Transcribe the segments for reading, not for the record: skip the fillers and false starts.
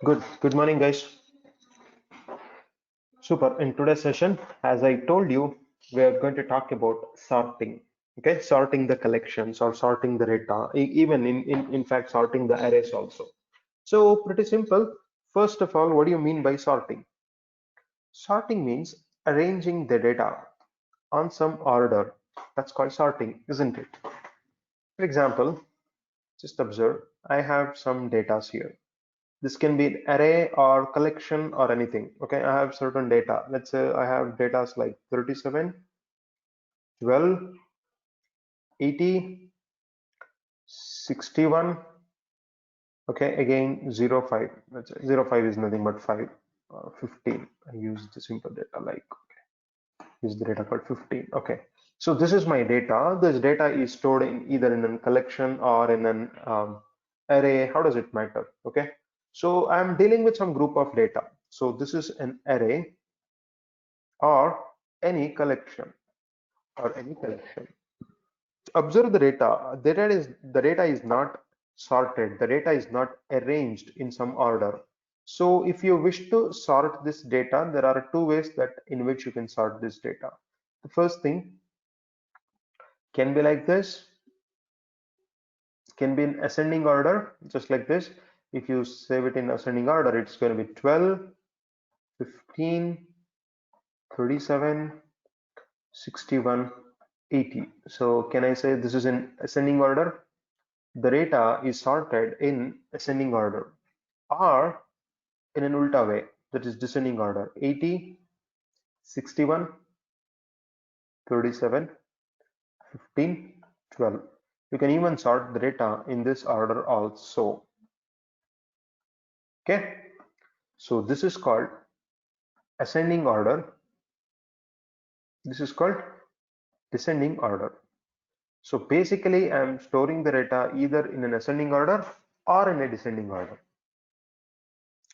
Good morning, guys. Super. In today's session, as I told you, we are going to talk about sorting. Okay, sorting the collections or sorting the data, even in fact, sorting the arrays also. So pretty simple. First of all, what do you mean by sorting? Sorting means arranging the data on some order. That's called sorting, isn't it? For example, just observe, I have some data here. This can be an array or collection or anything. Okay, I have certain data. Let's say I have data like 37, 12, 80, 61. Okay, again 0, 05. Let's say 05 is nothing but 5. 15. I use the simple data like use the data called 15. Okay, so this is my data. This data is stored in either in a collection or in an array. How does it matter? Okay, so I'm dealing with some group of data. So this is an array or any collection. Observe the data. The data is not sorted. The data is not arranged in some order. So if you wish to sort this data, there are two ways that in which you can sort this data. The first thing can be like this, can be in ascending order, just like this. If you save it in ascending order, it's going to be 12, 15, 37, 61, 80. So can I say this is in ascending order? The data is sorted in ascending order or in an ulta way, that is descending order. 80, 61, 37, 15, 12. You can even sort the data in this order also. Okay, so this is called ascending order. This is called descending order. So basically I'm storing the data either in an ascending order or in a descending order.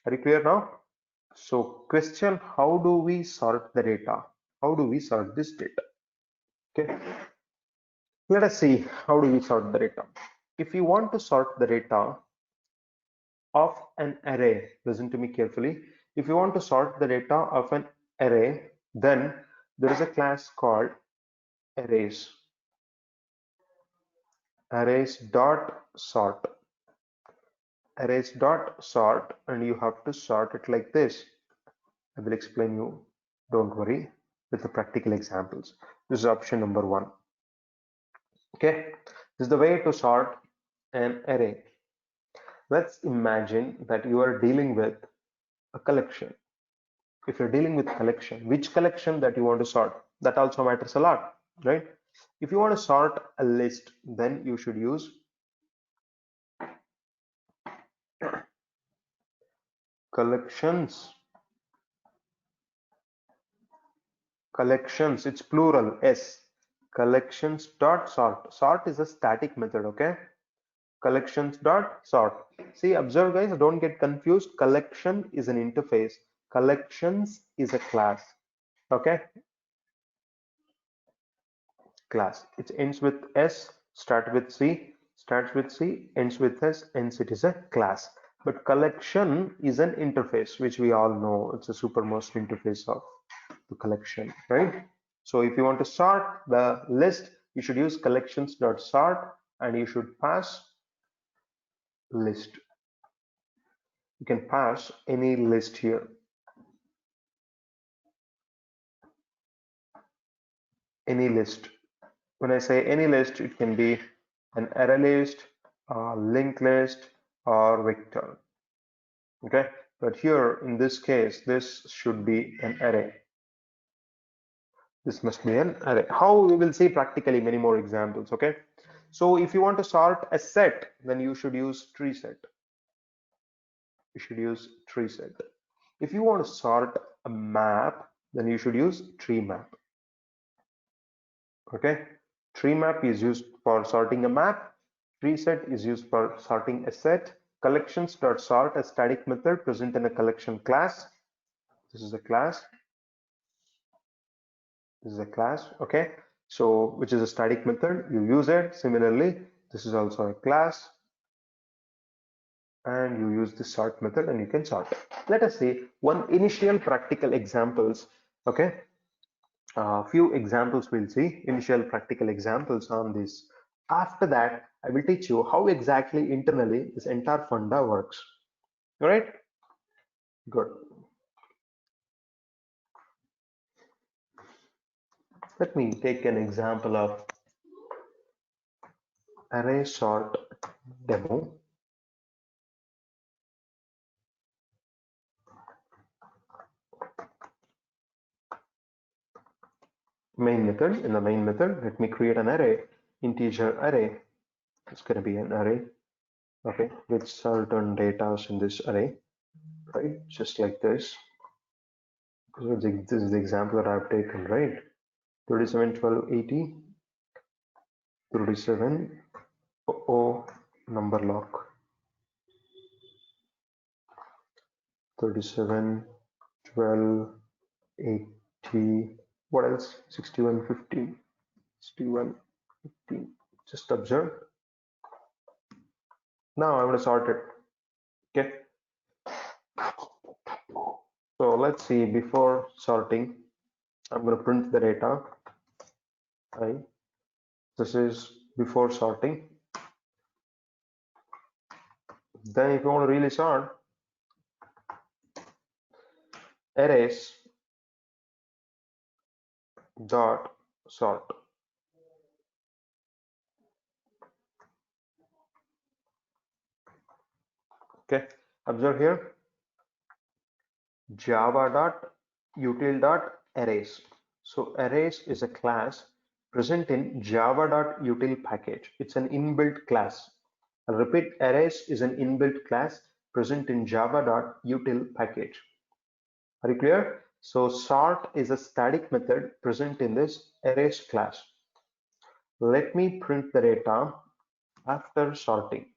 Are you clear now? So question, how do we sort the data? How do we sort this data? Okay, let us see how do we sort the data. If you want to sort the data of an array, listen to me carefully. If you want to sort the data of an array, then there is a class called arrays. Arrays dot sort. Arrays dot sort, and you have to sort it like this. I will explain you, don't worry, with the practical examples. This is option number one. Okay, this is the way to sort an array. Let's imagine that you are dealing with a collection. If you're dealing with collection, which collection that you want to sort, that also matters a lot, right? If you want to sort a list, then you should use collections. Collections, it's plural, S. Collections dot sort. Sort is a static method, okay? Collections dot sort. See, observe guys, don't get confused. Collection is an interface. Collections is a class. Okay, class. It ends with S, start with C, starts with C, ends with S, ends it is a class. But collection is an interface, which we all know. It's a supermost interface of the collection, right? So if you want to sort the list, you should use collections.sort and you should pass list. You can pass any list here. Any list. When I say any list, it can be an array list, a linked list, or vector. Okay, but here in this case, this should be an array. This must be an array. How, we will see practically many more examples. Okay, so if you want to sort a set, then you should use tree set. You should use tree set. If you want to sort a map, then you should use tree map. Okay, tree map is used for sorting a map. Tree set is used for sorting a set. Collections.sort, a static method present in a collection class. This is a class. This is a class. Okay, so which is a static method. You use it. Similarly, this is also a class. and you use the sort method and you can sort. Let us see one initial practical examples. Okay, a few examples we'll see, initial practical examples on this. After that, I will teach you how exactly internally this entire funda works. All right, good. Let me take an example of array sort demo. Main method. In the main method, let me create an array, integer array. It's going to be an array, okay, with certain data in this array, right? Just like this. So this is the example that I've taken, right? 37, 12, 80, 37, number lock, 37, 12, 80, what else? 61, 15, 61, 15. Just observe. Now I'm going to sort it. Okay. So let's see, before sorting, I'm going to print the data. This is before sorting. Then if you want to really sort, arrays dot sort. Okay, observe here, java.util.arrays. So arrays is a class present in java.util package. It's an inbuilt class. I repeat, arrays is an inbuilt class present in java.util package. Are you clear? So sort is a static method present in this arrays class. Let me print the data after sorting.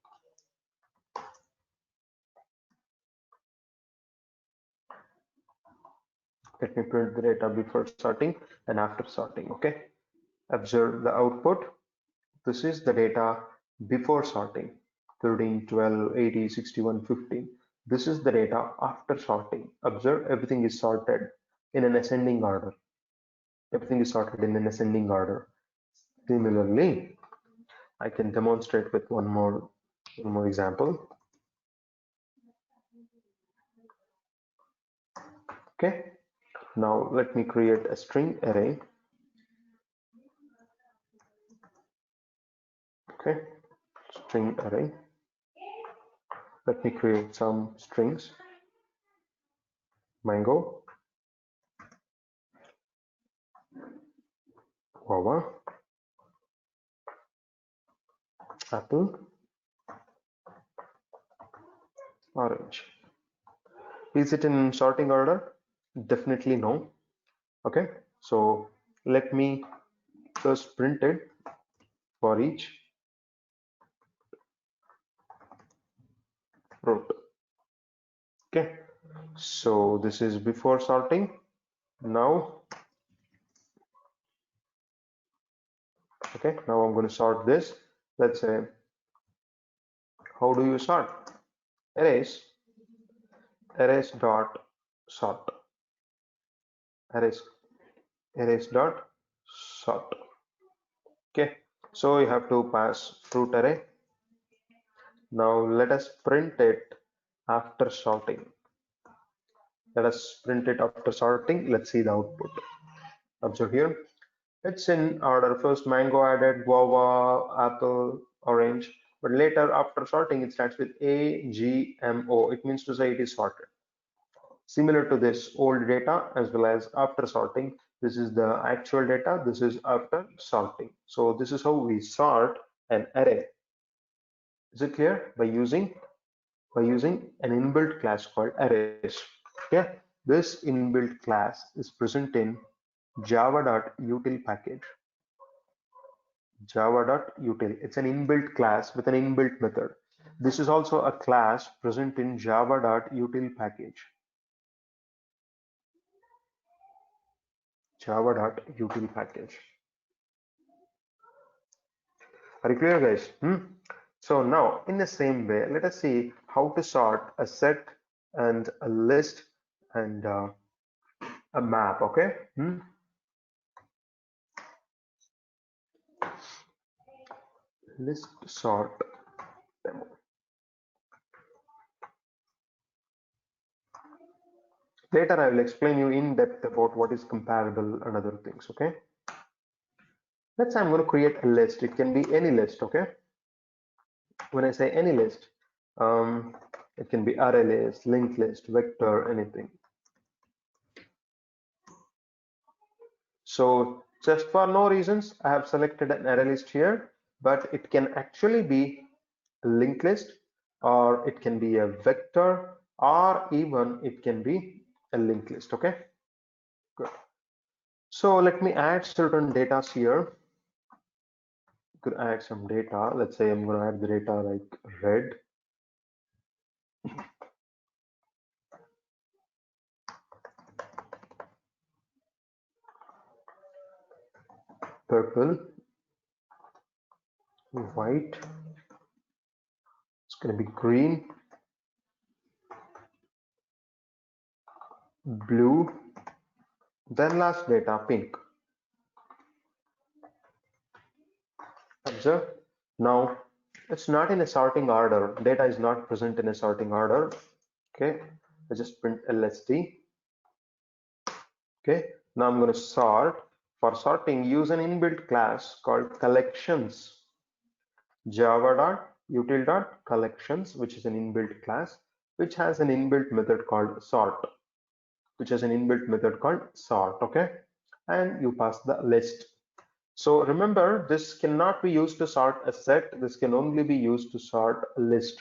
Let me print the data before sorting and after sorting. Okay, observe the output. This is the data before sorting, 13, 12, 80, 61, 15. This is the data after sorting. Observe, everything is sorted in an ascending order. Everything is sorted in an ascending order. Similarly, I can demonstrate with one more example. Okay, now let me create a string array. Okay, string array. Let me create some strings. Mango, guava, apple, orange. Is it in sorting order? Definitely no. Okay, so let me first print it for each root. Okay, so this is before sorting. Now, okay, now I'm going to sort this. Let's say, how do you sort? Arrays, arrays dot sort, arrays, arrays dot sort. Okay, so you have to pass fruit array. Now let us print it after sorting. Let us print it after sorting. Let's see the output. Observe here. It's in order. First mango added, guava, apple, orange. But later after sorting, it starts with A, G, M, O. It means to say it is sorted. Similar to this old data as well as after sorting. This is the actual data. This is after sorting. So this is how we sort an array. Is it clear? By using an inbuilt class called arrays. Yeah, this inbuilt class is present in java.util package. Java.util. It's an inbuilt class with an inbuilt method. This is also a class present in java.util package. Java.util package. Are you clear, guys? So now in the same way, let us see how to sort a set and a list and a map. Okay. List sort demo. Later I will explain you in depth about what is comparable and other things. Okay. Let's say I'm going to create a list. It can be any list. Okay. When I say any list, it can be array list, linked list, vector, anything. So just for no reasons, I have selected an array list here, but it can actually be a linked list, or it can be a vector, or even it can be a linked list. Okay, good. So let me add certain data here. Could add some data. Let's say I'm going to add the data like red, purple, white. It's going to be green, blue, then last data pink. Observe. Now it's not in a sorting order. Data is not present in a sorting order. Okay, I just print LST. Okay, now I'm going to sort. For sorting, use an inbuilt class called collections. Java.util.collections, which is an inbuilt class, which has an inbuilt method called sort, okay, and you pass the list. So remember, this cannot be used to sort a set. This can only be used to sort a list.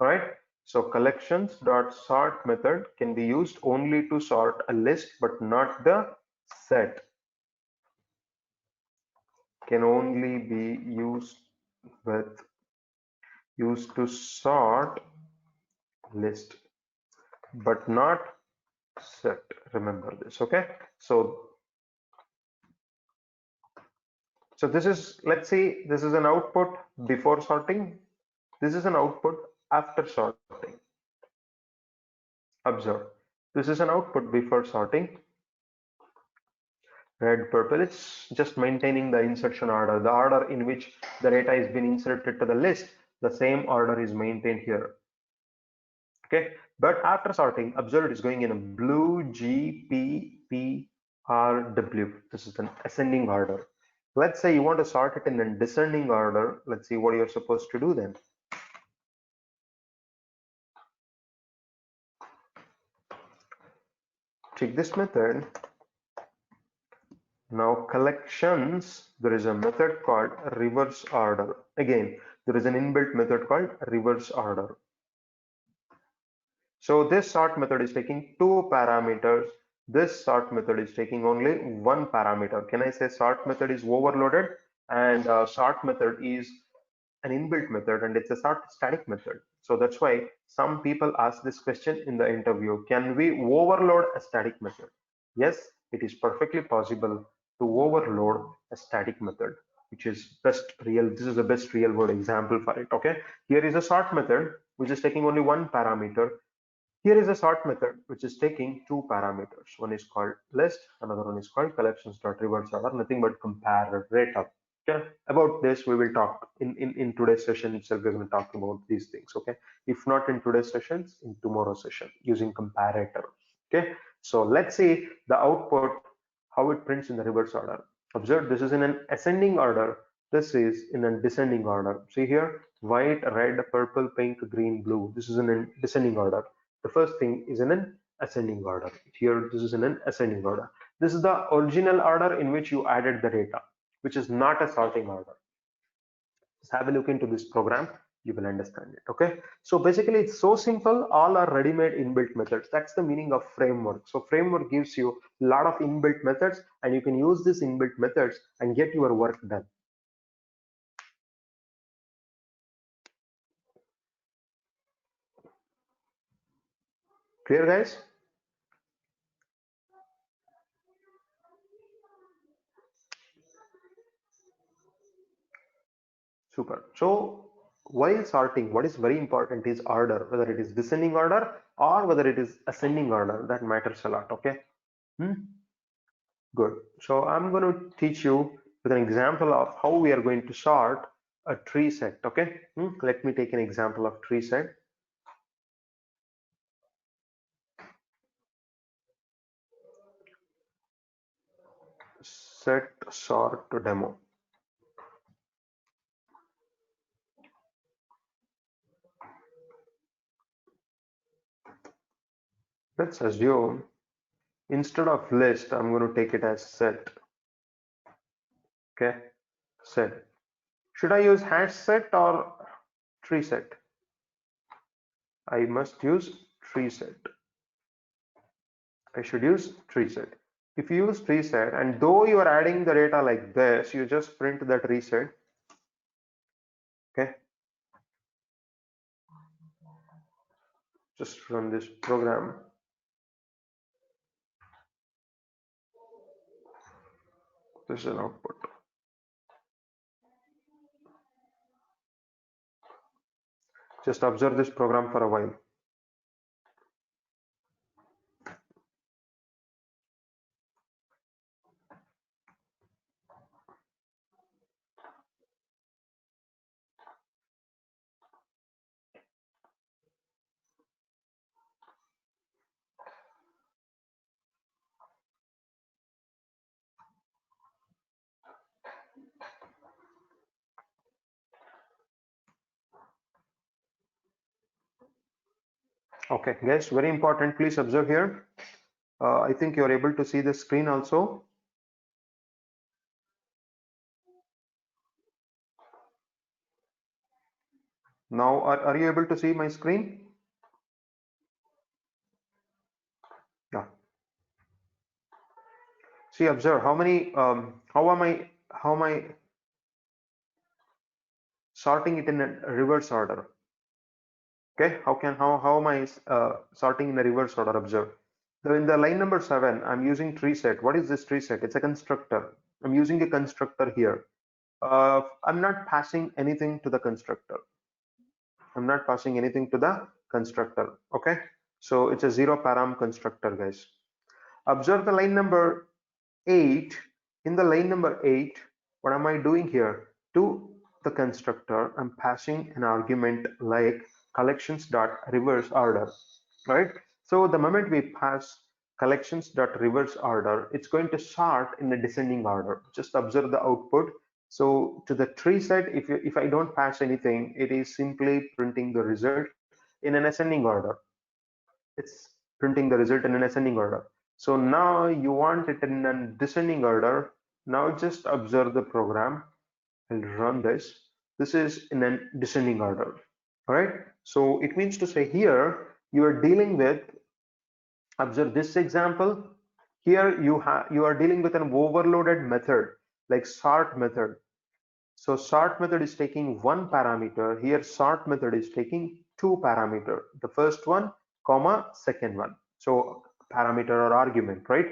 All right. So collections.sort method can be used only to sort a list, but not the set. Can only be used to sort list, but not set. Remember this. Okay. So this is, let's see, this is an output before sorting. This is an output after sorting. Observe. This is an output before sorting. Red, purple. It's just maintaining the insertion order, the order in which the data is being inserted to the list. The same order is maintained here. Okay. But after sorting, observe it is going in a blue, G, P, P, R, W. This is an ascending order. Let's say you want to sort it in a descending order. Let's see what you're supposed to do then. Check this method. Now collections, there is a method called reverse order. Again, there is an inbuilt method called reverse order. So this sort method is taking two parameters. This sort method is taking only one parameter. Can I say sort method is overloaded, and sort method is an inbuilt method, and it's a sort static method. So that's why some people ask this question in the interview: can we overload a static method? Yes, it is perfectly possible to overload a static method, which is this is the best real world example for it. Okay, here is a sort method which is taking only one parameter. Here is a sort method which is taking two parameters. One is called list, another one is called collections.reverse order, nothing but comparator. Okay, about this we will talk in today's session itself. We're going to talk about these things. Okay, if not in today's sessions, in tomorrow's session using comparator. Okay, so let's see the output, how it prints in the reverse order. Observe, this is in an ascending order, this is in a descending order. See here, white, red, purple, pink, green, blue. This is in a descending order. The first thing is in an ascending order. Here this is in an ascending order. This is the original order in which you added the data, which is not a sorting order. Just have a look into this program, you will understand it. Okay, so basically it's so simple. All are ready-made inbuilt methods. That's the meaning of framework. So framework gives you a lot of inbuilt methods, and you can use these inbuilt methods and get your work done. Clear, guys? Super. So while sorting, what is very important is order, whether it is descending order or whether it is ascending order. That matters a lot. Okay. Hmm? Good. So I'm going to teach you with an example of how we are going to sort a tree set. Okay. Let me take an example of tree set. Set sort to demo. Let's assume instead of list, I'm going to take it as set. Okay. Set. Should I use hash set or tree set? I must use tree set. I should use tree set. If you use tree set, and though you are adding the data like this, you just print the tree set. Okay. Just run this program. This is an output. Just observe this program for a while. Okay, guys, very important. Please observe here. I think you're able to see the screen also. Now, are you able to see my screen? Yeah. See, observe how many. How am I sorting it in a reverse order? Okay. How am I sorting in a reverse order? Observe. So in the line number 7, I'm using tree set. What is this tree set? It's a constructor. I'm using a constructor here. I'm not passing anything to the constructor. I'm not passing anything to the constructor. Okay. So it's a zero param constructor, guys. Observe the line number 8. In the line number 8, what am I doing here? To the constructor, I'm passing an argument like collections dot reverse order, right? So the moment we pass collections dot reverse order, it's going to sort in a descending order. Just observe the output. So to the tree set, if I don't pass anything, it is simply printing the result in an ascending order. It's printing the result in an ascending order. So now you want it in a descending order. Now just observe the program. I'll run this. This is in a descending order. All right. So it means to say here you are dealing with, observe this example. Here you are dealing with an overloaded method like sort method. So sort method is taking one parameter. Here sort method is taking two parameter. The first one, comma, second one. So parameter or argument, right?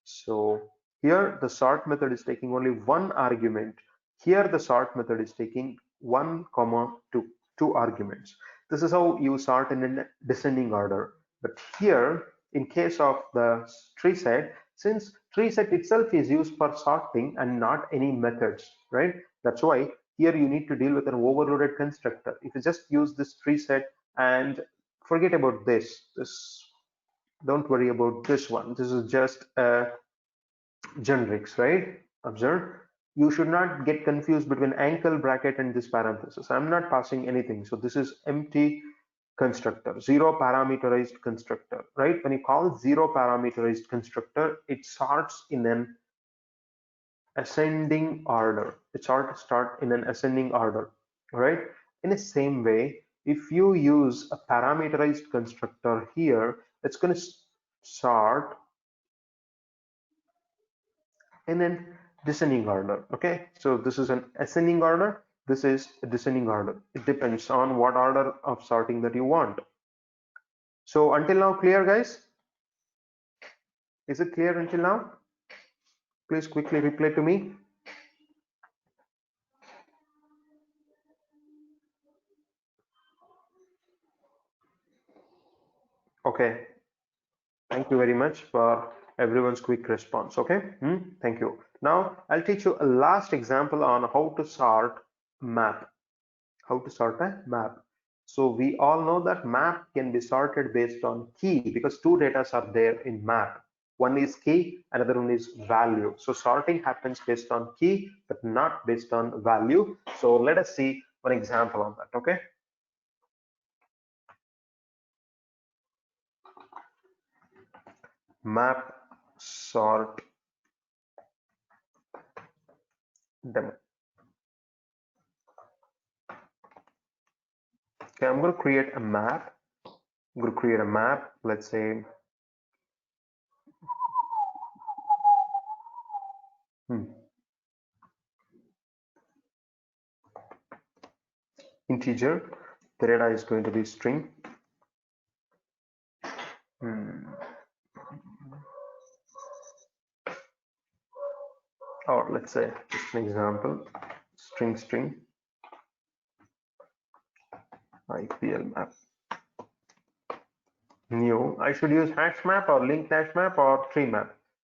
So here the sort method is taking only one argument. Here the sort method is taking one comma two arguments. This is how you sort in a descending order. But here, in case of the tree set, since tree set itself is used for sorting and not any methods, right? That's why here you need to deal with an overloaded constructor. If you just use this tree set and forget about this, don't worry about this one. This is just generics, right? Observe. You should not get confused between ankle bracket and this parenthesis. I'm not passing anything. So this is empty constructor, zero parameterized constructor, right? When you call zero parameterized constructor, it starts in an ascending order. It start in an ascending order, right? In the same way, if you use a parameterized constructor here, it's going to start in an descending order. Okay, so this is an ascending order. This is a descending order. It depends on what order of sorting that you want. So until now, clear, guys? Is it clear until now? Please quickly reply to me. Okay, thank you very much for everyone's quick response. Okay, thank you. Now I'll teach you a last example on how to sort map. How to sort a map. So we all know that map can be sorted based on key because two data are there in map. One is key, another one is value. So sorting happens based on key, but not based on value. So let us see one example on that. Okay. Map sort demo. Okay, I'm going to create a map. I'm going to create a map. Let's say integer. The data is going to be string. Or let's say just an example, string IPL map. New, I should use hash map or linked hash map or tree map.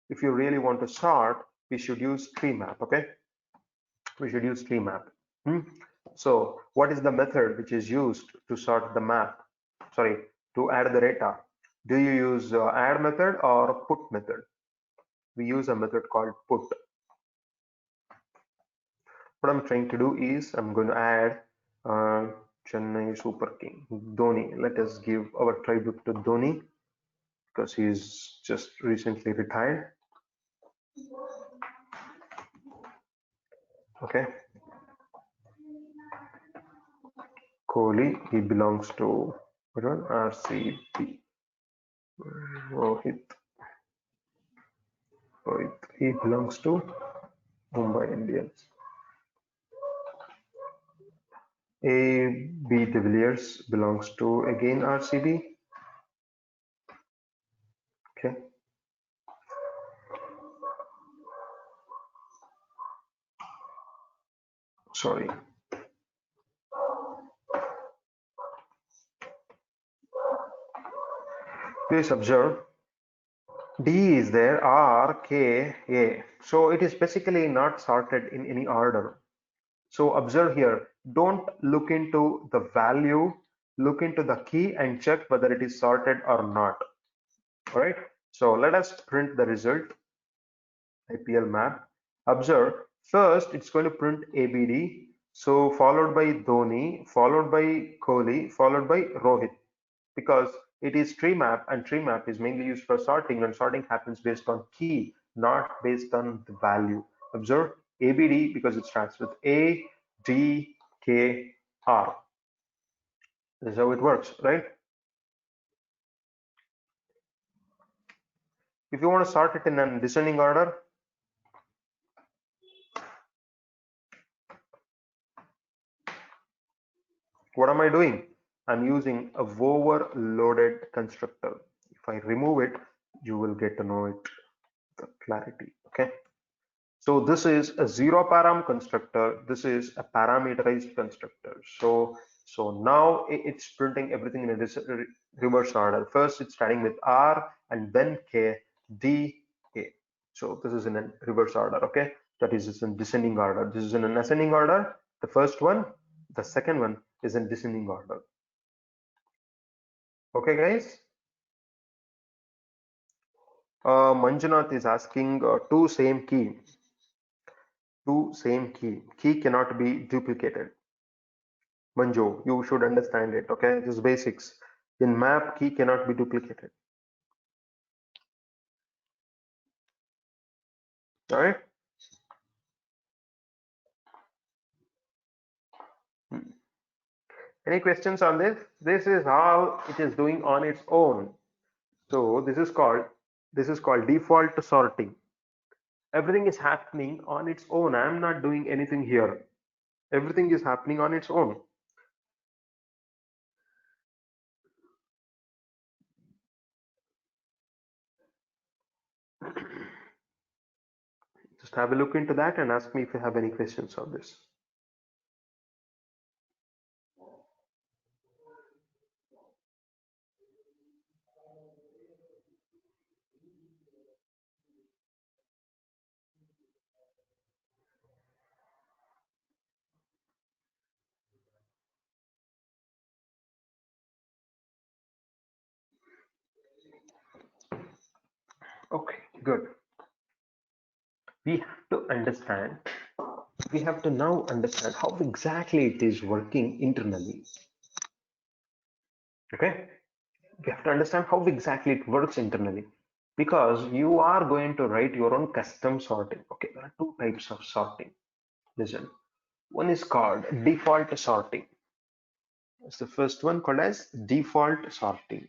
If you really want to sort, we should use tree map. Okay, we should use tree map. So what is the method which is used to sort the map? Sorry, to add the data. Do you use add method or put method? We use a method called put. What I'm trying to do is I'm going to add Chennai Super King Dhoni. Let us give our tribute to Dhoni because he's just recently retired. Okay. Kohli, he belongs to which one? RCB. Rohit. Rohit, he belongs to Mumbai Indians. A.B. de Villiers belongs to again RCB. Okay. Sorry. Please observe D is there, R, K, A. So it is basically not sorted in any order. So observe here, don't look into the value, look into the key and check whether it is sorted or not. All right. So let us print the result, IPL map. Observe, first it's going to print ABD. So followed by Dhoni, followed by Kohli, followed by Rohit. Because it is tree map and tree map is mainly used for sorting and sorting happens based on key, not based on the value. Observe ABD because it starts with A, D, K, R. This is how it works, right? If you want to sort it in a descending order, what am I doing? I'm using a overloaded constructor. If I remove it, you will get to know it, the clarity, okay? So this is a zero param constructor. This is a parameterized constructor. So now it's printing everything in a reverse order. First it's starting with R and then K, D, A. So this is in a reverse order, okay? That is in descending order. This is in an ascending order. The first one, the second one is in descending order. Okay, guys? Manjunath is asking two same key. Two same key. Key cannot be duplicated. Manju, you should understand it, okay? This is basics. In map, key cannot be duplicated. All right? Any questions on this? This is how it is doing on its own. So this is called default sorting. Everything is happening on its own. I'm not doing anything here. Everything is happening on its own. Just have a look into that and ask me if you have any questions on this. Okay, good. We have to understand, we have to now understand how exactly it is working internally. Okay, we have to understand how exactly it works internally, because you are going to write your own custom sorting. Okay, there are two types of sorting. Listen, one is called default sorting. It's the first one, called as default sorting.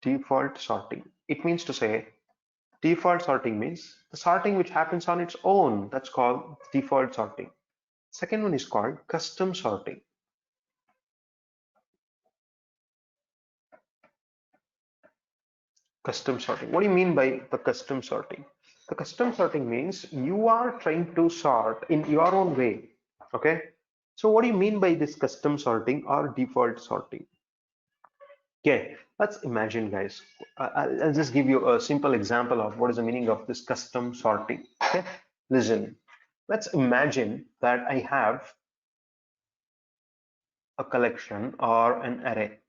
Default sorting. It means to say, default sorting means the sorting which happens on its own. That's called default sorting. Second one is called custom sorting. Custom sorting. What do you mean by the custom sorting? The custom sorting means you are trying to sort in your own way. Okay. So what do you mean by this custom sorting or default sorting? Okay, let's imagine, guys. I'll just give you a simple example of what is the meaning of this custom sorting. Okay, listen. Let's imagine that I have a collection or an array.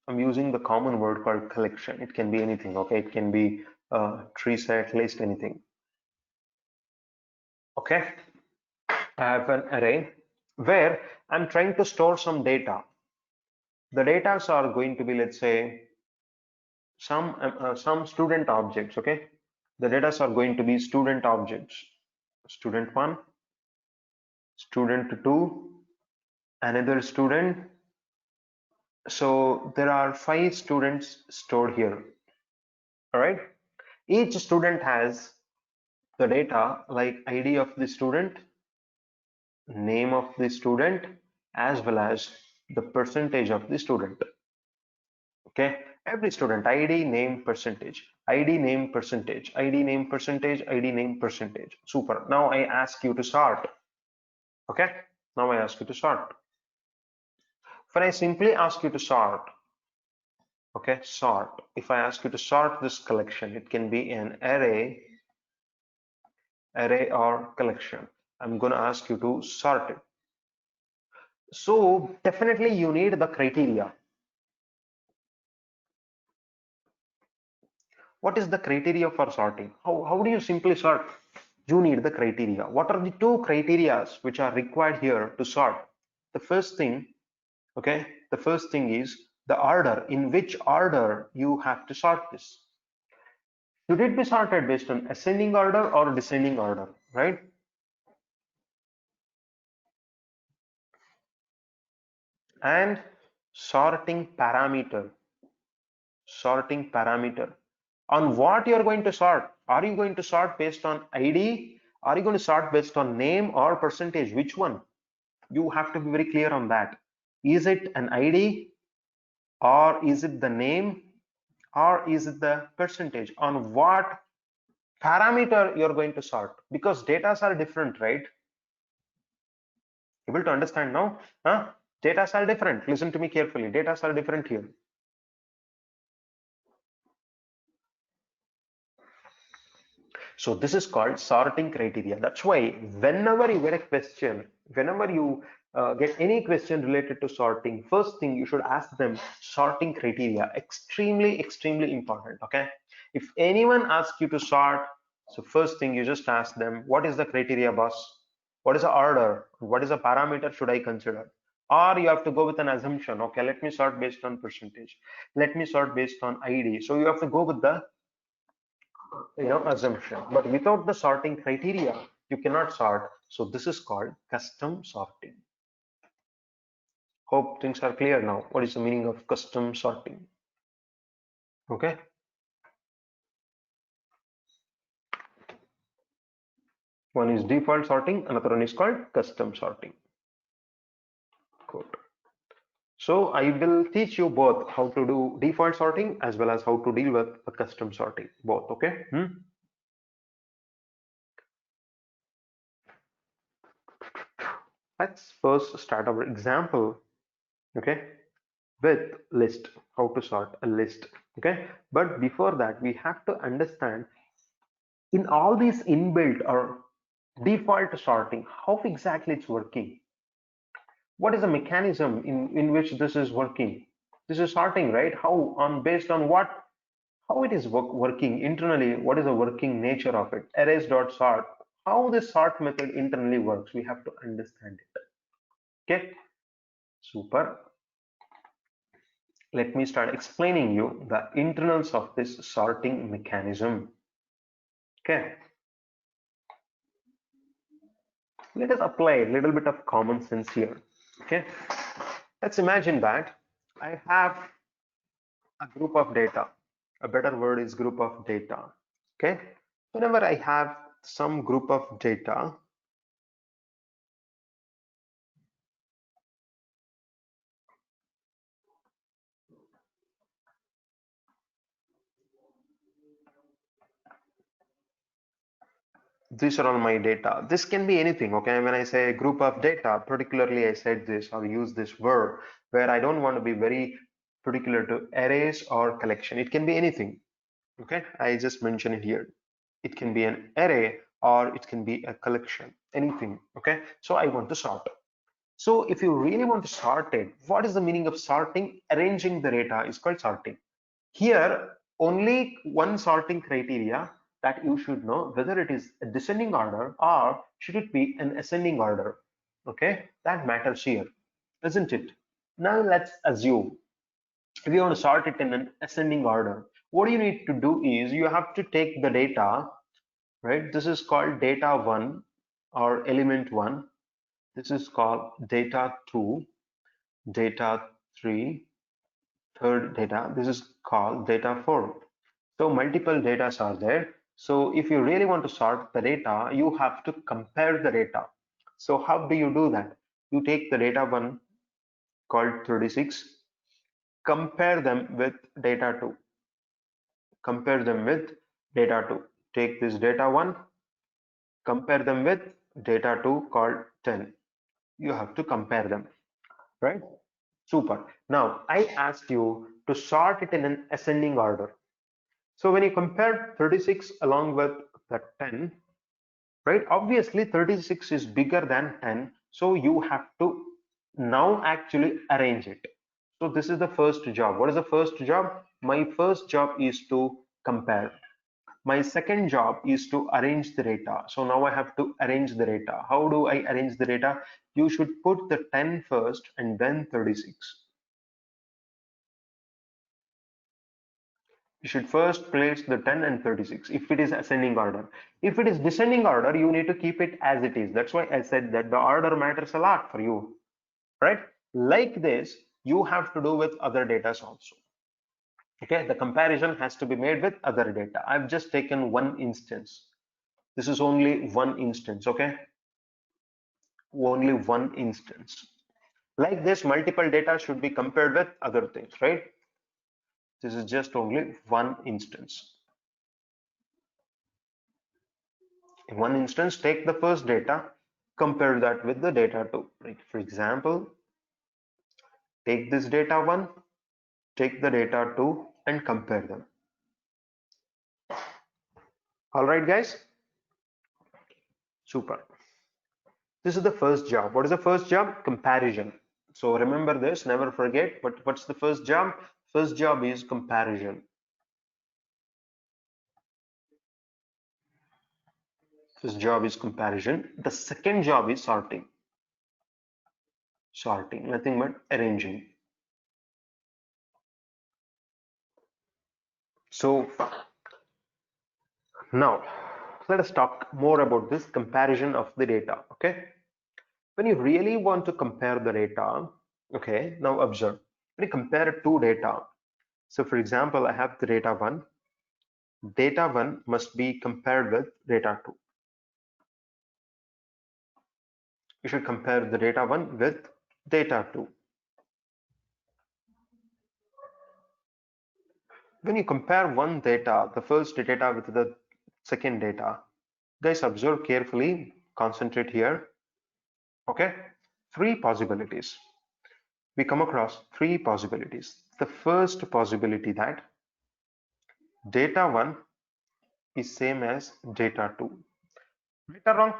I'm using the common word called collection. It can be anything. Okay, it can be a tree set, list, anything. Okay, I have an array where I'm trying to store some data. The data are going to be, let's say, some student objects. Okay, the data are going to be student objects. Student 1, student 2, another student. So there are 5 students stored here. All right, each student has the data like ID of the student, name of the student, as well as the percentage of the student. Okay, every student, ID, name, percentage, ID, name, percentage, ID, name, percentage, ID, name, percentage. Super. Now I ask you to sort. Okay, now I ask you to sort. When I simply ask you to sort, okay, sort, if I ask you to sort this collection, it can be an array or collection. I'm going to ask you to sort it. So definitely you need the criteria. What is the criteria for sorting? How do you simply sort? You need the criteria. What are the two criteria which are required here to sort? The first thing, okay, the first thing is the order, in which order you have to sort this. Should it be sorted based on ascending order or descending order, right? And sorting parameter, sorting parameter. On what you are going to sort? Are you going to sort based on ID? Are you going to sort based on name or percentage? Which one? You have to be very clear on that. Is it an ID, or is it the name, or is it the percentage? On what parameter you're going to sort? Because data are different, right? Able to understand now? Huh? Data are different. Listen to me carefully. Data are different here. So this is called sorting criteria. That's why whenever you get a question, whenever you get any question related to sorting, first thing you should ask them sorting criteria. Extremely, extremely important. Okay. If anyone asks you to sort, so first thing you just ask them, what is the criteria, boss? What is the order? What is the parameter should I consider? Or you have to go with an assumption. Okay, let me sort based on percentage. Let me sort based on ID. So you have to go with the assumption, but without the sorting criteria you cannot sort. So this is called custom sorting. Hope things are clear now. What is the meaning of custom sorting? Okay, one is default sorting, another one is called custom sorting. Good. So I will teach you both how to do default sorting as well as how to deal with the custom sorting, both. Okay. Let's first start our example, okay, with list, how to sort a list. Okay, but before that we have to understand in all these inbuilt or default sorting, how exactly it's working. What is the mechanism in which this is working? This is sorting, right? How, on based on what how it is working internally, what is the working nature of it, arrays.sort, how this sort method internally works, we have to understand it. Okay, super. Let me start explaining you the internals of this sorting mechanism. Okay, let us apply a little bit of common sense here. Okay, let's imagine that I have a group of data. A better word is group of data. Okay, whenever I have some group of data, these are all my data. This can be anything. Okay, when I say group of data, particularly I said this or use this verb where I don't want to be very particular to arrays or collection. It can be anything. Okay, I just mentioned it here. It can be an array or it can be a collection, anything. Okay, so I want to sort. So if you really want to sort it, what is the meaning of sorting? Arranging the data is called sorting. Here, only one sorting criteria that you should know, whether it is a descending order or should it be an ascending order. Okay, that matters here, isn't it? Now let's assume if you want to sort it in an ascending order, what you need to do is you have to take the data, right? This is called data 1 or element 1. This is called data 2, data 3, third data. This is called data 4. So multiple data are there. So if you really want to sort the data, you have to compare the data. So how do you do that? You take the data 1 called 36, compare them with data 2, compare them with data 2. Take this data 1, compare them with data 2 called 10. You have to compare them, right? Super. Now I asked you to sort it in an ascending order. So when you compare 36 along with the 10, right? Obviously 36 is bigger than 10. So you have to now actually arrange it. So this is the first job. What is the first job? My first job is to compare. My second job is to arrange the data. So now I have to arrange the data. How do I arrange the data? You should put the 10 first and then 36. You should first place the 10 and 36 if it is ascending order. If it is descending order, you need to keep it as it is. That's why I said that the order matters a lot for you, right? Like this, you have to do with other data also. Okay, the comparison has to be made with other data. I've just taken one instance. This is only one instance, okay? Only one instance. Like this, multiple data should be compared with other things, right? This is just only one instance. In one instance, take the first data, compare that with the data 2. Like for example, take this data 1, take the data 2 and compare them. All right, guys? Super. This is the first job. What is the first job? Comparison. So remember this, never forget. But what's the first job? First job is comparison. First job is comparison. The second job is sorting. Sorting, nothing but arranging. So now let us talk more about this comparison of the data. Okay, when you really want to compare the data, okay, now observe, when you compare two data, so for example, I have the data 1. Data 1 must be compared with data 2. You should compare the data 1 with data 2. When you compare one data, the first data with the second data, guys observe carefully, concentrate here. Okay, three possibilities. We come across three possibilities. The first possibility that data 1 is same as data 2. Right or wrong?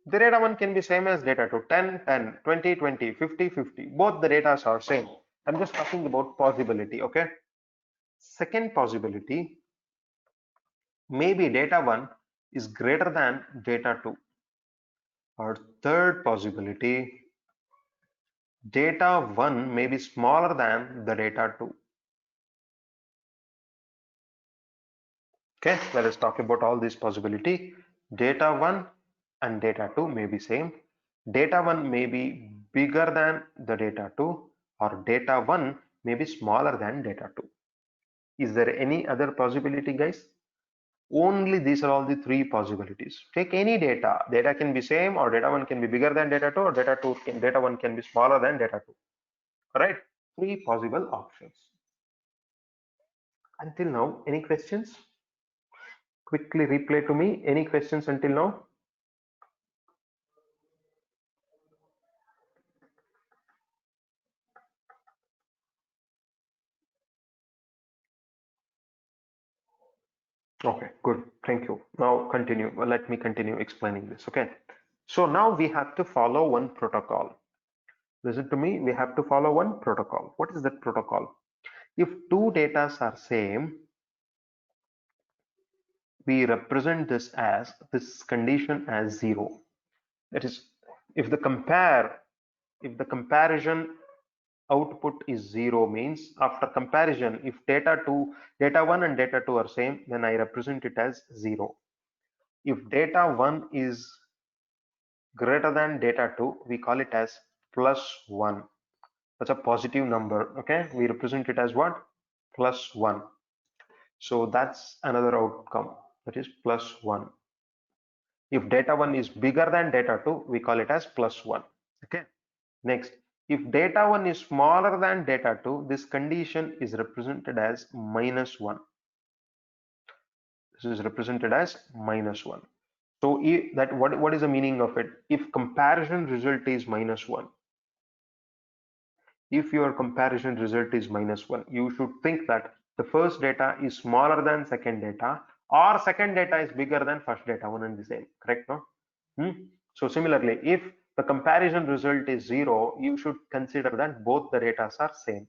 The data 1 can be same as data 2. 10, 10, 20, 20, 50, 50. Both the data are same. I'm just talking about possibility, okay? Second possibility, maybe data 1 is greater than data 2. Or third possibility, data 1 may be smaller than the data 2. Okay, let us talk about all these possibility. Data 1 and data 2 may be same. Data 1 may be bigger than the data 2, or data 1 may be smaller than data 2. Is there any other possibility, guys? Only these are all the three possibilities. Take any data. Data can be same, or data 1 can be bigger than data 2, or data 1 can be smaller than data 2. All right, three possible options. Until now, any questions? Quickly replay to me. Any questions until now? Okay, good. Thank you. Now continue. Well, let me continue explaining this. Okay. So now we have to follow one protocol. Listen to me. We have to follow one protocol. What is that protocol? If two data are same, we represent this condition as 0. That is, if the comparison output is 0, means after comparison, if data 1 and data 2 are same, then I represent it as 0. If data 1 is greater than data 2, we call it as +1. That's a positive number. Okay, we represent it as what? +1. So that's another outcome, that is +1. If data 1 is bigger than data 2, we call it as +1. Okay, next, if data 1 is smaller than data 2, this condition is represented as -1. This is represented as -1. So what is the meaning of it? If comparison result is -1, if your comparison result is -1, you should think that the first data is smaller than second data, or second data is bigger than first data, one and the same, correct? No? So similarly, if the comparison result is 0, you should consider that both the data are same.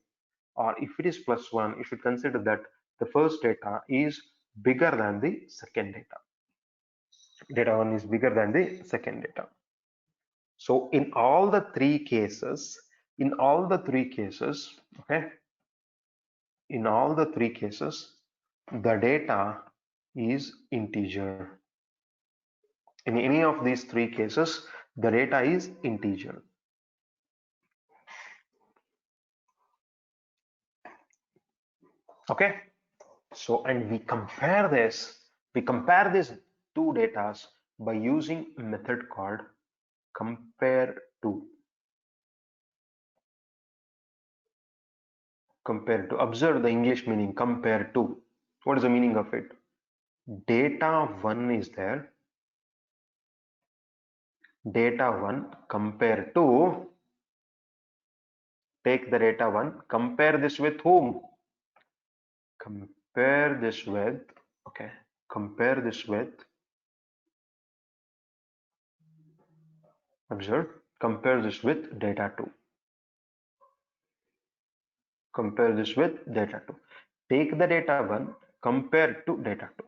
Or if it is +1, you should consider that the first data is bigger than the second data. Data 1 is bigger than the second data. So in all the three cases, okay, in all the three cases, the data is integer. In any of these three cases, the data is integer. Okay, so and we compare these two data by using a method called compare to. Observe the English meaning, compare to. What is the meaning of it? Data 1 is there, data 1 compare to, take the data 1, compare this with whom? Compare this with, okay, compare this with, observe, compare this with data 2. Compare this with data 2. Take the data 1, compare to data 2.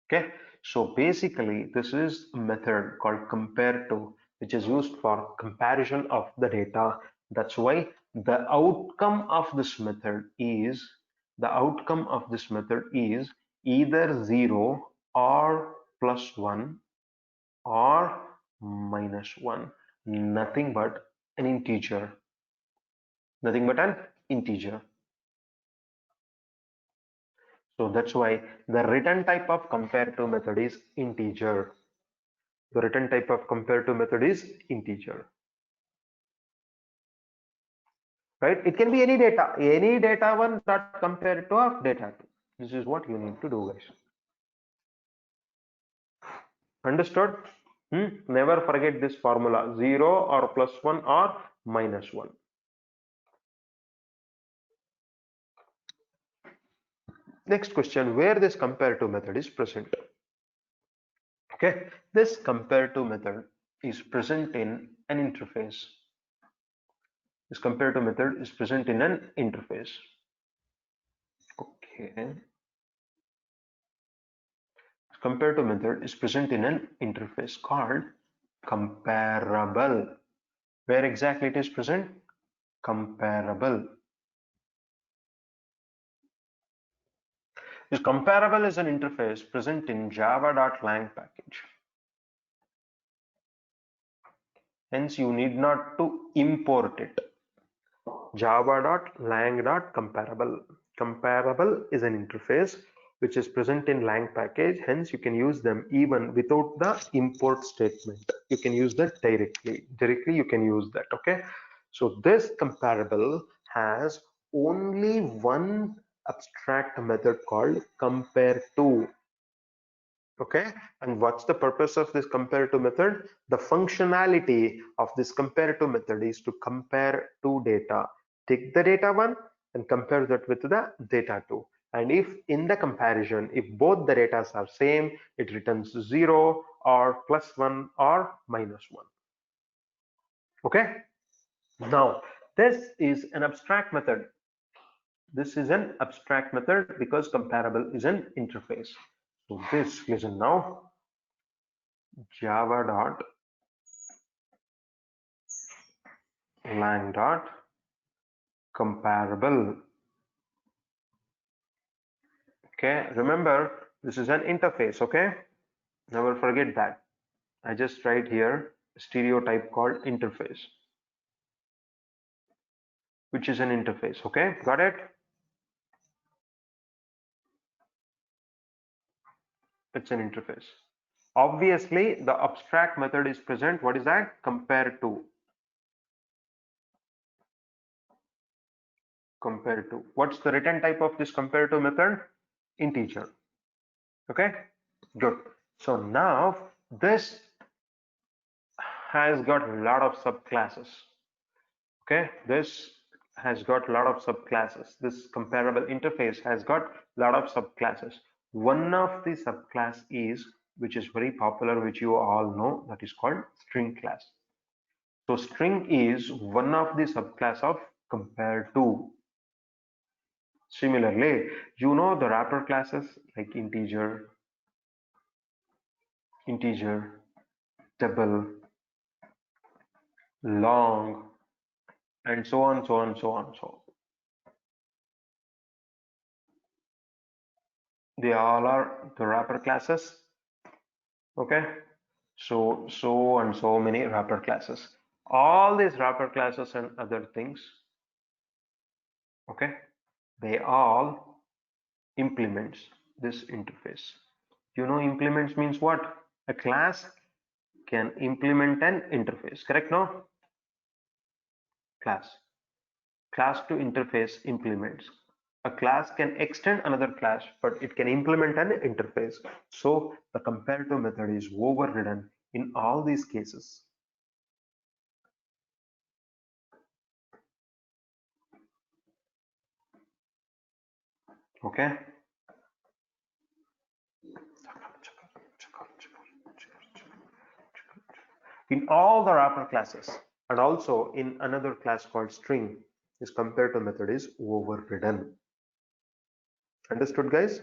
Okay, so basically this is a method called compare to, which is used for comparison of the data. That's why the outcome of this method is either 0 or +1 or -1, nothing but an integer. So that's why the return type of compare to method is integer. The return type of compare to method is integer. Right? It can be any data 1 dot compare to of data 2. This is what you need to do, guys. Understood? Never forget this formula, 0 or +1 or -1. Next question, where this compare to method is present. Okay, this compare to method is present in an interface. This compare to method is present in an interface. Okay. Compare to method is present in an interface called comparable. Where exactly it is present? Comparable. This comparable is an interface present in java.lang package. Hence, you need not to import it. Java.lang.comparable. Comparable is an interface which is present in lang package. Hence, you can use them even without the import statement. You can use that directly. Directly, you can use that. Okay. So this comparable has only one abstract method called compare to. Okay, and what's the purpose of this comparative method? The functionality of this comparative method is to compare two data. Take the data one and compare that with the data two. And if in the comparison, if both the data are same, it returns 0 or +1 or -1. Okay, now this is an abstract method. This is an abstract method because comparable is an interface. So this, listen now, java dot lang dot comparable. Okay, remember this is an interface. Okay, never forget that. I just write here stereotype called interface, which is an interface. Okay, got it? It's an interface. Obviously the abstract method is present. What is that? Compare to. Compare to. What's the written type of this compare to method? Integer. Okay, good. So now this has got a lot of subclasses. Okay, this has got a lot of subclasses. This comparable interface has got a lot of subclasses. One of the subclass is, which is very popular, which you all know, that is called string class. So string is one of the subclass of compare to. Similarly, you know the wrapper classes like integer, double, long, and so on, so on, so on, so on. They all are the wrapper classes. Okay, so and so many wrapper classes. All these wrapper classes and other things, okay, they all implements this interface. You know, implements means what? A class can implement an interface. Correct? No? Class to interface implements. A class can extend another class, but it can implement an interface. So the comparative method is overridden in all these cases. Okay. In all the wrapper classes, and also in another class called string, this comparative method is overridden. Understood, guys?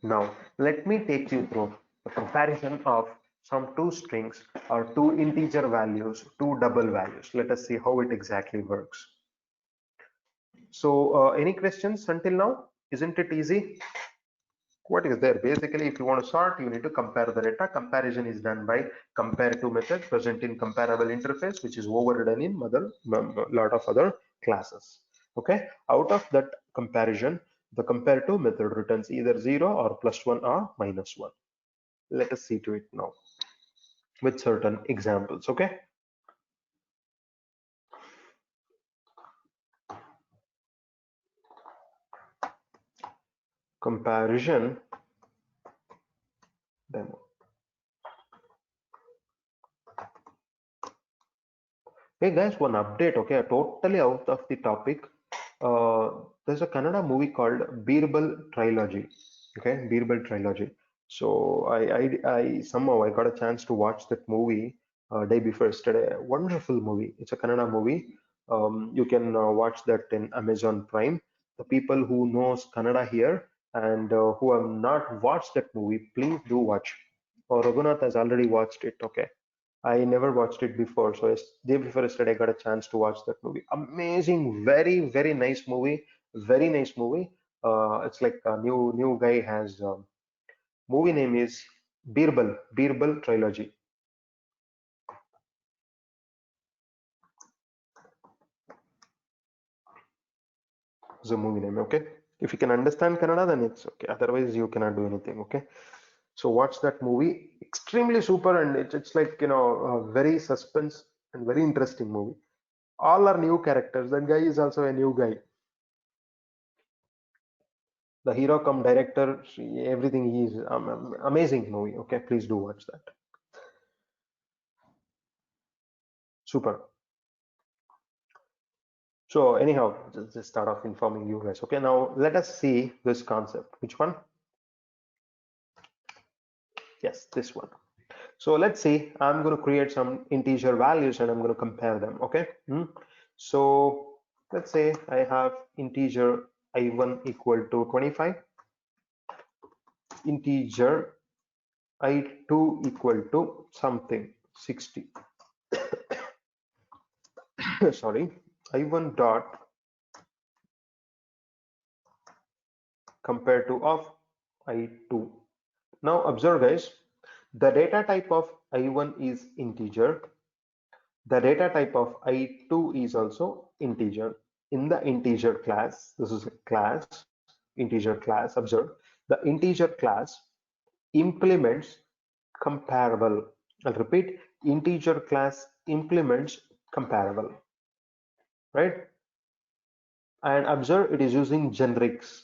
Now, let me take you through the comparison of some two strings or two integer values, two double values. Let us see how it exactly works. So, any questions until now? Isn't it easy? What is there? Basically, if you want to sort, you need to compare the data. Comparison is done by compare to method present in comparable interface, which is overridden in lot of other classes. Okay, out of that comparison, the compare to method returns either 0 or +1 or -1. Let us see to it now with certain examples. Okay, comparison demo. Hey guys, one update. Okay, totally out of the topic. There's a Kannada movie called Birbal Trilogy. Okay, Birbal Trilogy. So I somehow I got a chance to watch that movie day before yesterday. Wonderful movie. It's a Kannada movie. You can watch that in Amazon Prime. the people who knows Kannada here and who have not watched that movie, please do watch. Or Raghunath has already watched it. Okay, I never watched it before, so day before yesterday I got a chance to watch that movie. Amazing, very nice movie. Very nice movie. It's like a new guy has movie name is Birbal trilogy is the movie name. Okay, if you can understand Kannada, then it's okay. Otherwise, you cannot do anything. Okay, so watch that movie. Extremely super, and it's like a very suspense and very interesting movie. All are new characters. That guy is also a new guy. The hero come director, everything. He is amazing movie. Okay, please do watch that. Super. So anyhow, just start off informing you guys. Okay, now let us see this concept. Which one? Yes, this one. So let's see, I'm going to create some integer values and I'm going to compare them. Okay. So let's say I have integer I1 equal to 25, integer I2 equal to something 60. Sorry, I1 dot compare to of I2. Now observe guys, the data type of I1 is integer. The data type of I2 is also integer. In the integer class, this is a class, integer class, observe, the integer class implements comparable. I'll repeat, integer class implements comparable, right? And observe, it is using generics.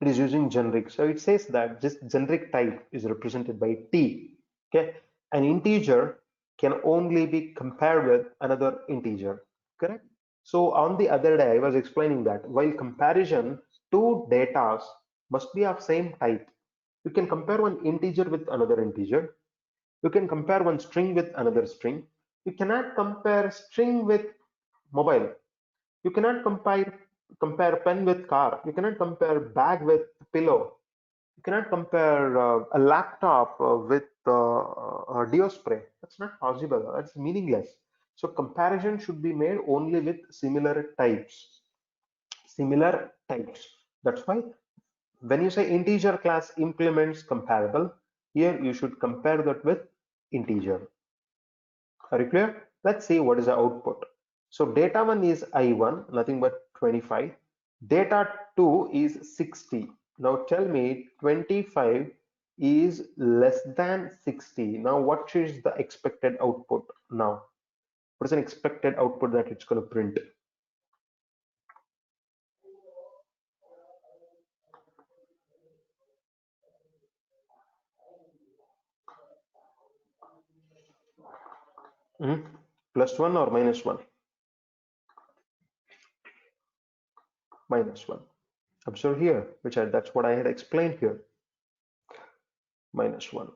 It is using generic. So it says that this generic type is represented by T. Okay, an integer can only be compared with another integer. Correct. So on the other day, I was explaining that while comparison, two datas must be of same type. You can compare one integer with another integer. You can compare one string with another string. You cannot compare string with mobile. You cannot compare pen with car. You cannot compare bag with pillow. You cannot compare a laptop with a deo spray. That's not possible. That's meaningless. So comparison should be made only with similar types. Similar types. That's why when you say integer class implements comparable, here you should compare that with integer. Are you clear? Let's see what is the output. So data 1 is I1, nothing but 25. Data 2 is 60. Now tell me 25 is less than 60. Now what is the expected output now? What is an expected output that it's going to print? Plus 1 or minus 1? Minus 1. Observe here, that's what I had explained here. Minus 1.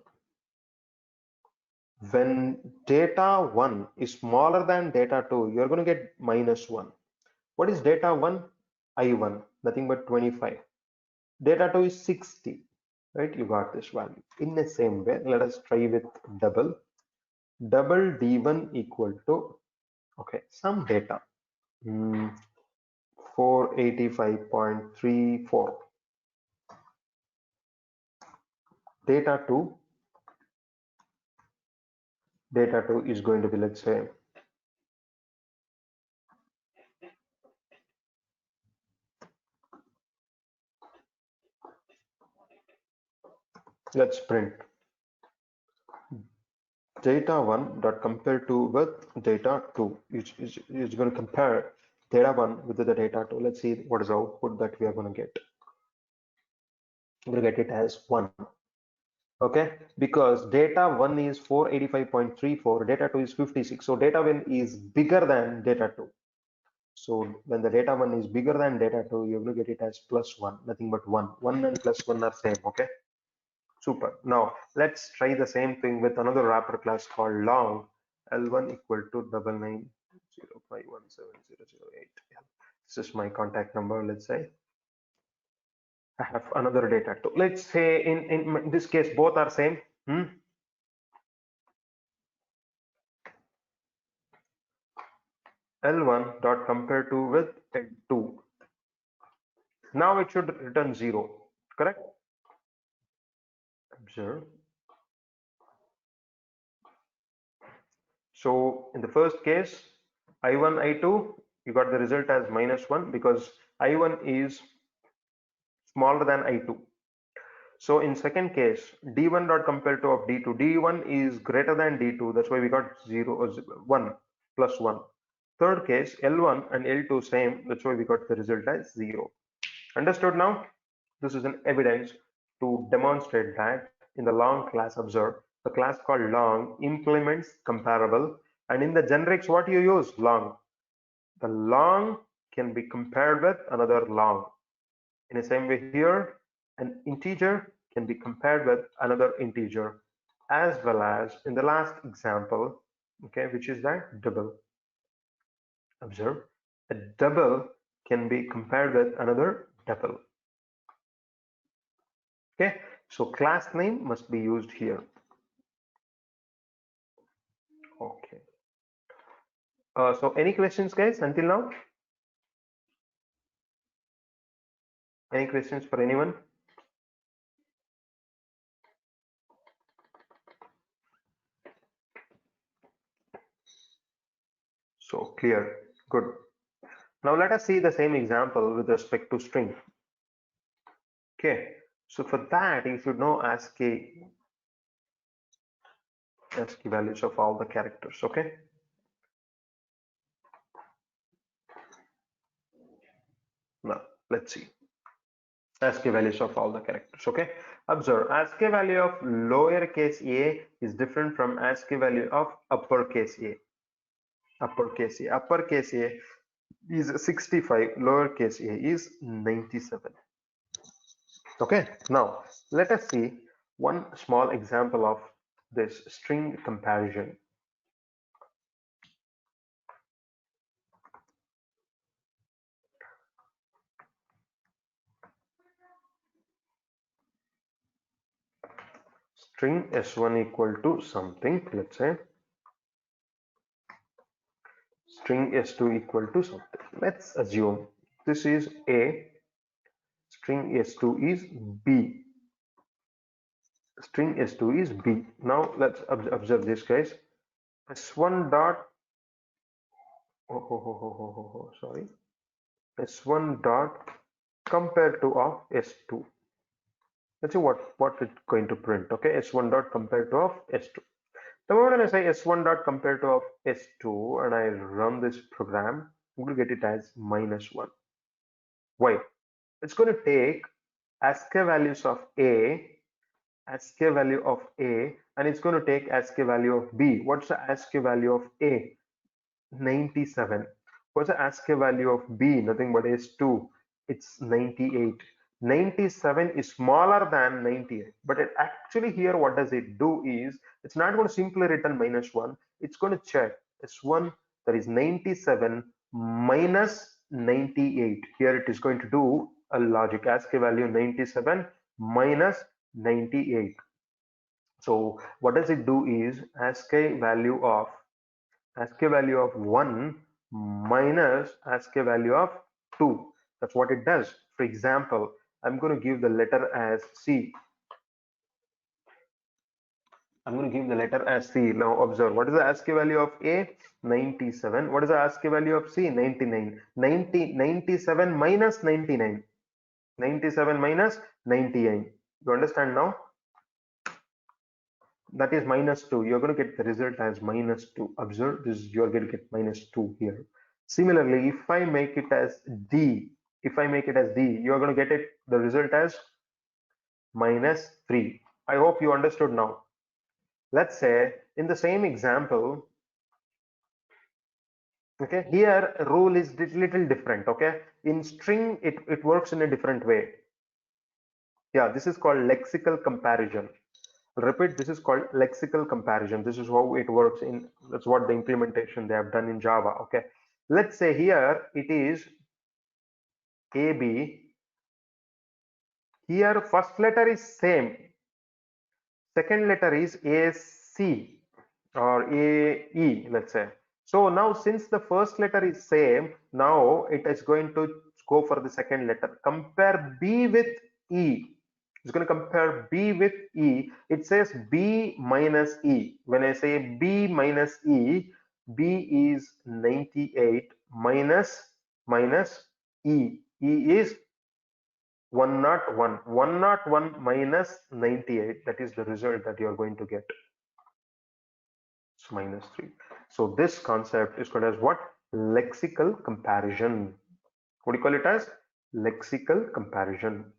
When data 1 is smaller than data 2, you're going to get minus 1. What is data 1? I1, nothing but 25. Data 2 is 60, right? You got this value. In the same way, let us try with double. Double D1 equal to, okay, some data, 485.34. Data 2 is going to be, let's say, let's print data 1 dot compare to with data 2. It's going to compare data 1 with the data 2. Let's see what is the output that we are going to get. We're going to get it as 1. Okay, because data 1 is 485.34, data 2 is 56. So data 1 is bigger than data 2. So when the data 1 is bigger than data 2, you're going to get it as plus 1, nothing but 1. 1 and plus 1 are same. Okay, super. Now let's try the same thing with another wrapper class called long. L1 equal to 9905170008. Yeah. This is my contact number, let's say. I have another data too. Let's say in this case, both are same. L1 dot compare to with L2. Now it should return 0, correct? Observe. So in the first case, I1, I2, you got the result as -1 because I1 is smaller than I2. So in second case, D1 dot compare to of D2, D1 is greater than D2. That's why we got 1 plus 1. Third case, L1 and L2 same. That's why we got the result as 0. Understood now? This is an evidence to demonstrate that in the long class, observe, the class called long implements comparable, and in the generics, what you use? Long. The long can be compared with another long. In the same way here, an integer can be compared with another integer, as well as in the last example, okay, which is that double. Observe, a double can be compared with another double. Okay, so class name must be used here. Okay. So any questions, guys, until now? Any questions for anyone? So clear. Good. Now let us see the same example with respect to string. Okay. So for that, you should know ASCII values of all the characters. Okay. Now let's see ASCII values of all the characters. Okay. Observe, ASCII value of lowercase a is different from ASCII value of uppercase a. Uppercase a is 65, lowercase a is 97. Okay, now let us see one small example of this string comparison. String s1 equal to something, let's say string s2 equal to something. Let's assume this is a, string s2 is b, string s2 is b. Now let's observe this, guys. S1 dot, sorry, s1 dot compare to of s2. Let's see what it's going to print. Okay, s1 dot compare to of s2. The moment I say s1 dot compare to of s2 and I run this program, I'm going to get it as -1. Why? It's going to take ASCII values of a, ASCII value of a, and it's going to take ASCII value of b. What's the ASCII value of a? 97. What's the ASCII value of b? Nothing but s2. It's 98. 97 is smaller than 98, but it actually here what does it do is it's not going to simply return -1. It's going to check s1, that is 97 minus 98. Here it is going to do a logic. ASCII value 97 minus 98. So what does it do is ASCII value of 1 minus ASCII value of 2. That's what it does. For example, I'm going to give the letter as C. I'm going to give the letter as C. Now observe, what is the ASCII value of A? 97. What is the ASCII value of C? 99. 97 minus 99. 97 minus 98. You understand now? That is -2. You're going to get the result as -2. Observe this, you're going to get -2 here. Similarly, if I make it as D, you're going to get it the result as -3. I hope you understood now. Let's say in the same example, okay, here rule is little different. Okay, in string it works in a different way. Yeah, this is called lexical comparison. Repeat, this is called lexical comparison. This is how it works in, that's what the implementation they have done in Java. Okay, let's say here it is AB Here first letter is same, second letter is AC or AE, let's say. So now since the first letter is same, now it is going to go for the second letter. Compare B with E. It's going to compare B with E. It says B minus E. When I say B minus E, B is 98 minus E. E is 101. 101 minus 98. That is the result that you are going to get. It's minus 3. So this concept is called as what? Lexical comparison. What do you call it as? Lexical comparison.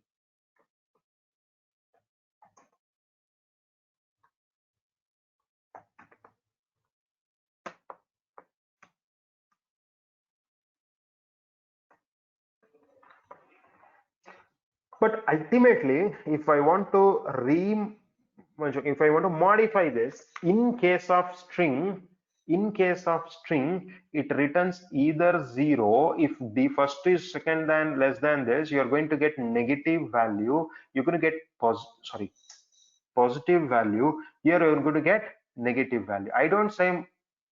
But ultimately, if I want to modify this, in case of string, it returns either 0. If the first is second than less than this, you're going to get negative value. You're going to get positive value. Here you're going to get negative value. I don't say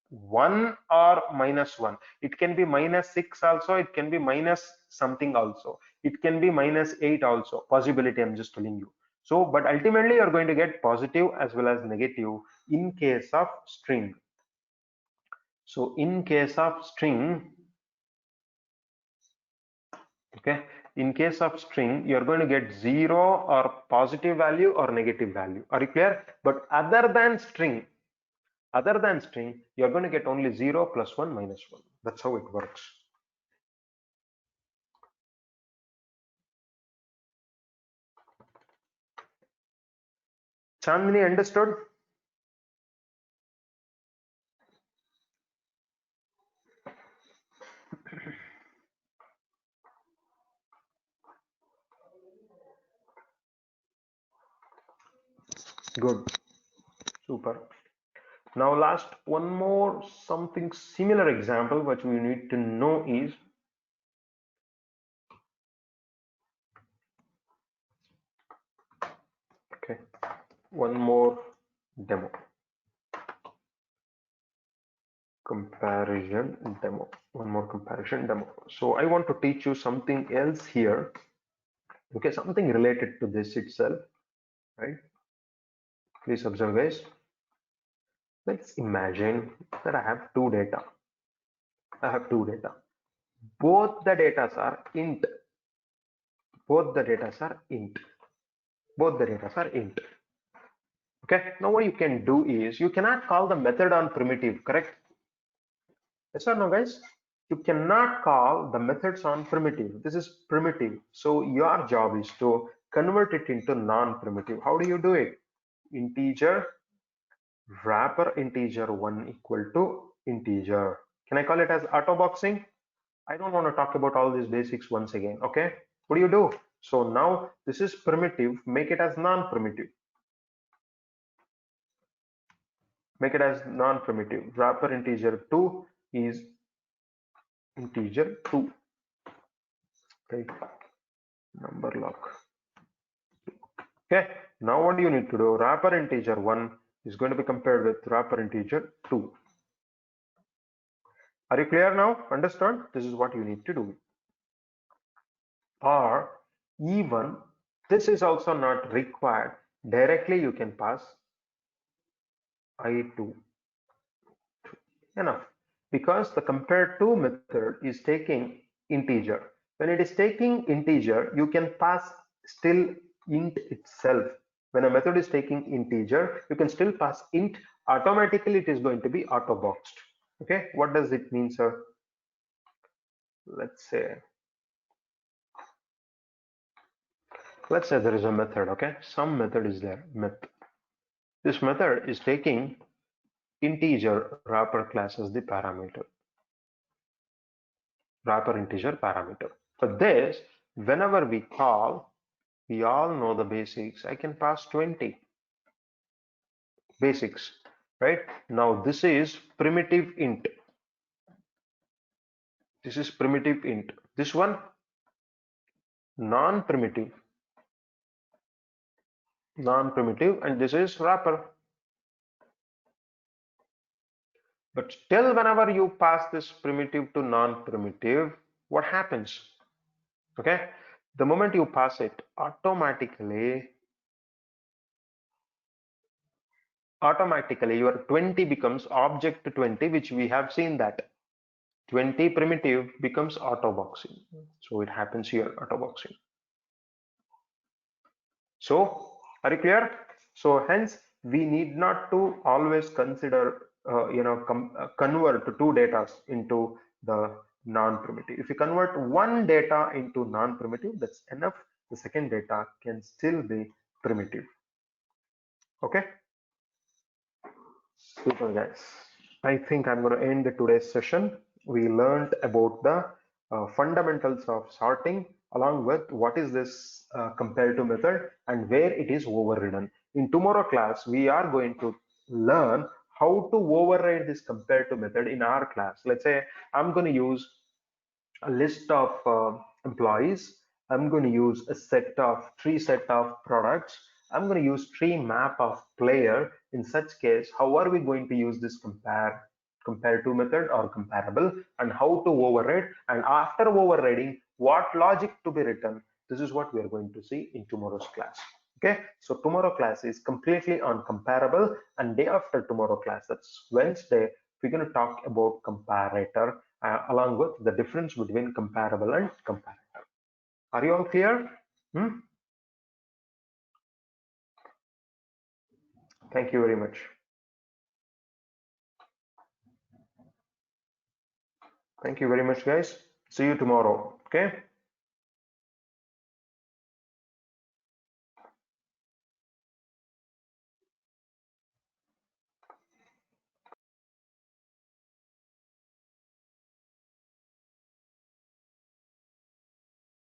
1 or minus 1. It can be minus 6 also. It can be minus something also. It can be minus 8 also. Possibility, I'm just telling you. So, but ultimately you're going to get positive as well as negative in case of string. So in case of string, okay, in case of string, you're going to get 0 or positive value or negative value. Are you clear? But other than string, you're going to get only 0 plus 1 minus 1. That's how it works. Chandni, understood? Good. Super. Now last one more something similar example what we need to know is, okay, one more demo. Comparison demo. One more comparison demo. So I want to teach you something else here. Okay, something related to this itself, right? Please observe, guys. Let's imagine that I have two data. Both the data are int. Both the data are int. Okay, now what you can do is you cannot call the method on primitive, correct? Yes or no, guys? You cannot call the methods on primitive. This is primitive. So your job is to convert it into non-primitive. How do you do it? Integer, wrapper integer 1 equal to integer. Can I call it as auto boxing? I don't want to talk about all these basics once again. Okay, what do you do? So now this is primitive, make it as non-primitive. Make it as non-primitive. Wrapper integer 2 is integer 2. Right? Number lock. Okay, now what do you need to do? Wrapper integer 1 is going to be compared with wrapper integer 2. Are you clear now? Understood? This is what you need to do. Or even this is also not required. Directly you can pass I2. Enough. Because the compare to method is taking integer. When it is taking integer, you can pass still int itself. When a method is taking integer, you can still pass int. Automatically it is going to be auto boxed. Okay, what does it mean, sir? Let's say there is a method. Okay, some method is there. This method is taking integer wrapper class as the parameter. Wrapper integer parameter. For this, whenever we call, we all know the basics. I can pass 20 basics, right? Now this is primitive int. This is primitive int. This one non-primitive. non-primitive, and this is wrapper. But still, whenever you pass this primitive to non-primitive, what happens? Okay, the moment you pass it, automatically your 20 becomes object 20, which we have seen that 20 primitive becomes auto boxing. So it happens here, auto boxing. So are you clear? So hence we need not to always consider convert two data into the non-primitive. If you convert one data into non-primitive, that's enough. The second data can still be primitive. Okay, super guys. I think I'm going to end the today's session. We learned about the fundamentals of sorting along with what is this comparative method and where it is overridden. In tomorrow class, we are going to learn how to override this comparative method in our class. Let's say I'm going to use a list of employees. I'm going to use a tree set of products. I'm going to use tree map of player. In such case, how are we going to use this comparative method or comparable, and how to override, and after overriding, what logic to be written? This is what we are going to see in tomorrow's class. Okay, so tomorrow class is completely on comparable, and day after tomorrow class, that's Wednesday, we're going to talk about comparator along with the difference between comparable and comparator. Are you all clear? Hmm? Thank you very much. Thank you very much, guys. See you tomorrow. Okay.